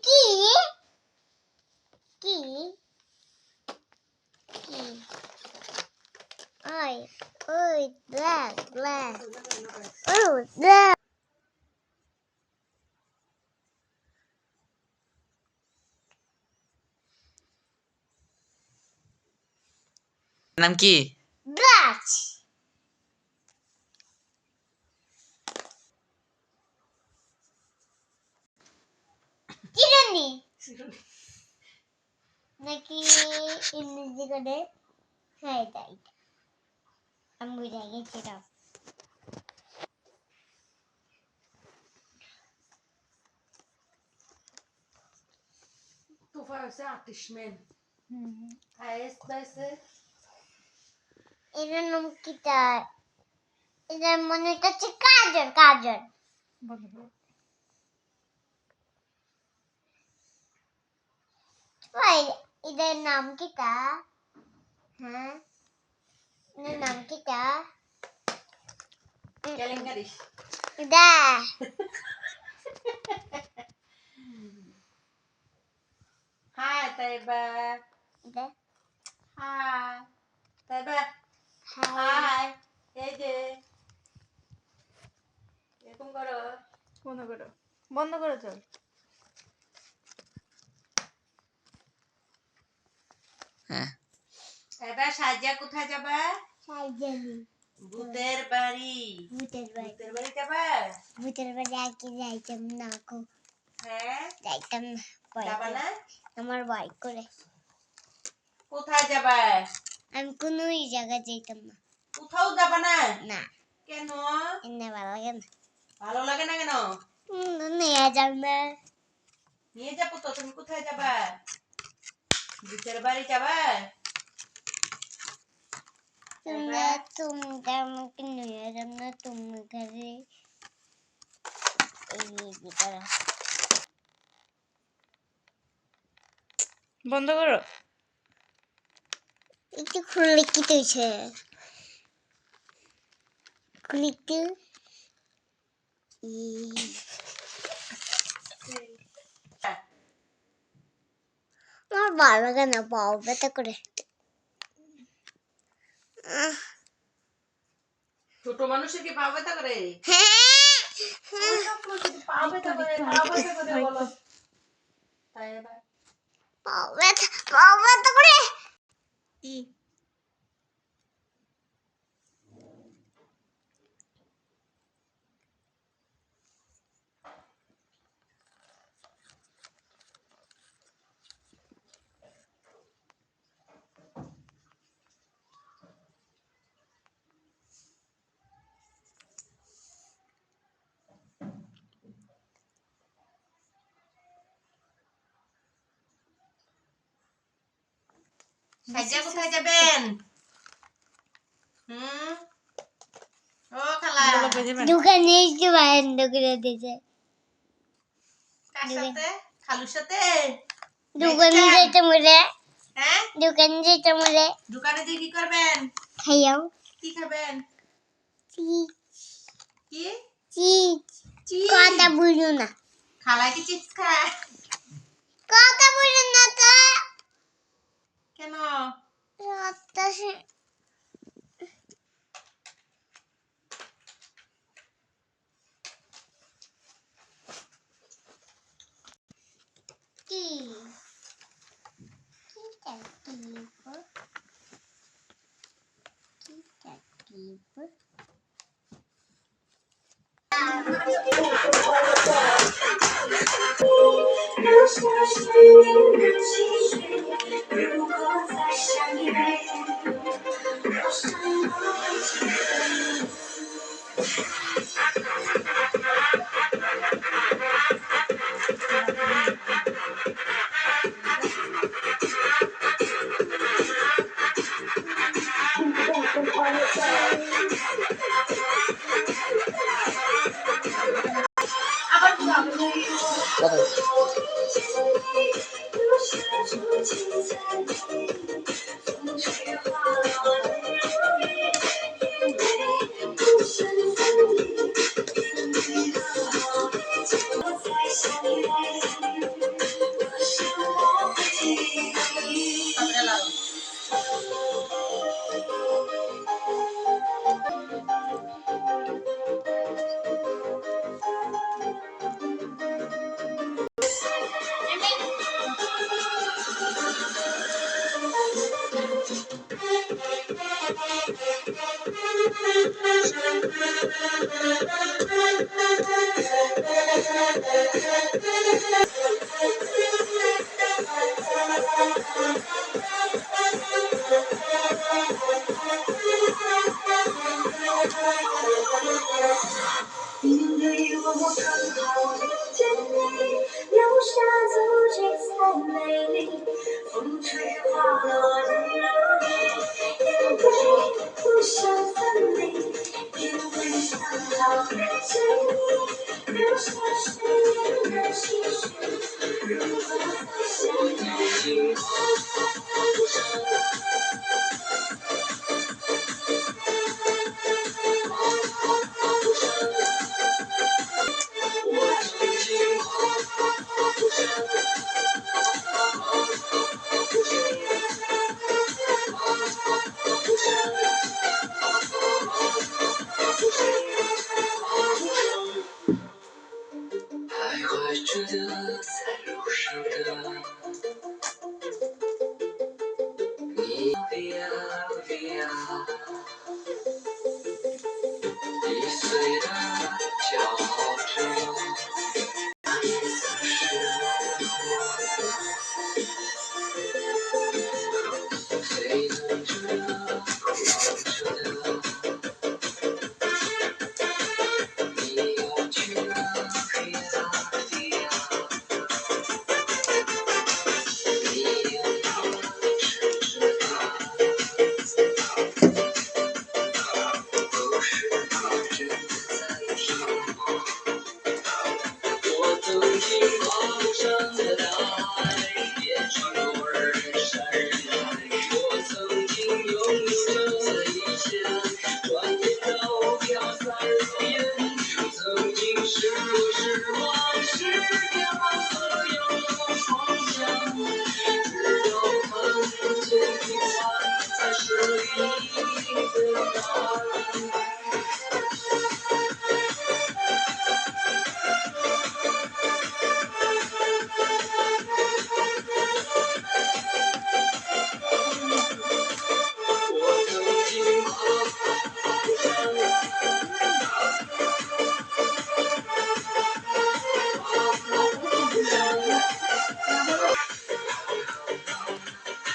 কি কি কি ওই ওই ব্ল্যাক ব্ল্যাক ও ব্ল্যাক নাম কি? ব্রাশ চিরুনি নাকি ইংরেজি করে হ্যাঁ তাই আমি বুঝে গেছিলাম Tu faz artistman. Heißt weißt এটার নাম কি তার এটার মনে হচ্ছে কাজল কাজল ভাই এটার নাম কি তা হ্যাঁ এটার নাম কি তা Kelengaris. দা Hai Taiba. দা Hai. Taiba. হাই Hai. এই যে এরকম করো। বন্ধ করো বন্ধ করো চল হ্যাঁ এবার সাজিয়া কোথায় যাবা? সাইজেনি ভূতের বাড়ি। ভূতের বাড়ি ভূতের বাড়ি যাবা? ভূতের বাড়ি আগে যাইতাম না গো হ্যাঁ যাইতাম না ভয় যাবা করে। না? আমার ভয় করে কোথায় যাবা? আমি কোনো জায়গায় যাইতাম না কোথাও যাবা না? না কেন? এনে ভালো লাগে না ভালো লাগে না কেন? নিয়ে যাও না নিয়ে যাবো তো, তুমি কোথায় যাবা? ভূতের বাড়ি যাবা? তোমরা তোমরা আমাকে নিয়ে যাও না তুমি ঘরে এই করো বন্ধ করো একটু খুললে কি তুইছে খুলি একটু আমার ভালো লাগে না পাও ব্যথা করে ছোট মানুষের কি পা ব্যথা করে? হ্যাঁ পা ব্যথা করে, পা ব্যথা করে বলো। তাই এবার পাও ব্যথা করে ই সাজিয়া কোথায় যাবেন? ও খালা বলো কই যাবেন দোকানে এসে বন্ধ করে দিয়েছে কার সাথে? খালুর সাথে? দোকানে যেতে মরে হ্যাঁ দোকানে যেতে মরে দোকানে দিয়ে কি করবেন? খাইয়াও কি খাবেন? চিজ কি চিজ চিজ? কথা বুঝো না খালা কি চিপস খায়? কথা বুঝো না তো কেন? কি কিটা কিপ কিটা keep 因为我刚好遇见你，留下足迹才美丽。风吹花落人如你，因为不想分离，因为刚好遇见你，留下十年的唏嘘。如果再相遇，徘徊着的，在路上的你，Via Via， 易碎的骄傲着，你曾是我的飞腾着的，狂着的，你又去了 Via Via， 你有我甚至都是你真的在听我。我曾经爬不上的大海，变成了人山人海。我曾经拥有着一切，转眼都飘散如烟。我曾经失落失望失掉所有梦想，直到看见平凡才是另一个答案。我曾经爬不上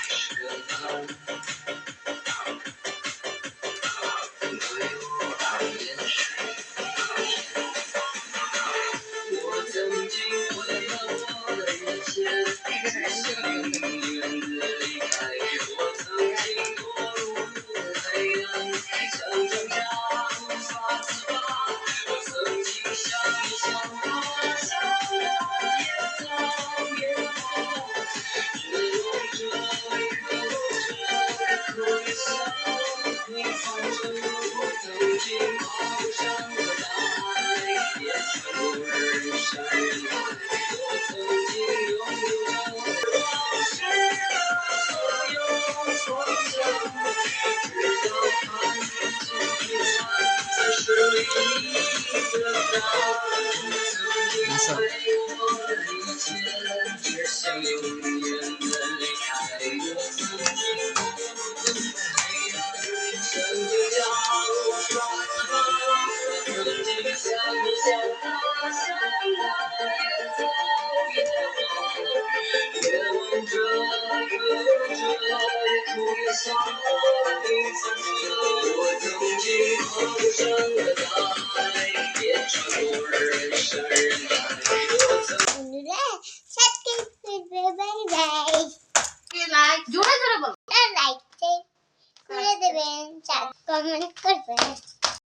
是个难，对我而言是我曾经为了我的一切，只想永远的离开。我曾经堕入黑暗，像张家无法自拔。我曾经想你想我，想要越走越远，绝望着一颗着，可越想会放着。我曾经爬不上的大海，也穿过人山人海。我曾经拥有着往事的所有梦想，直到看见平凡才是另一个答案。曾经为我的一切，只想永远的离开。我曾经堕入黑暗，像只脚无法自拔。我曾经想你想他，想他越走越远，越望着越望着，越哭越笑，平凡着。我曾经爬不上的大海，也穿过人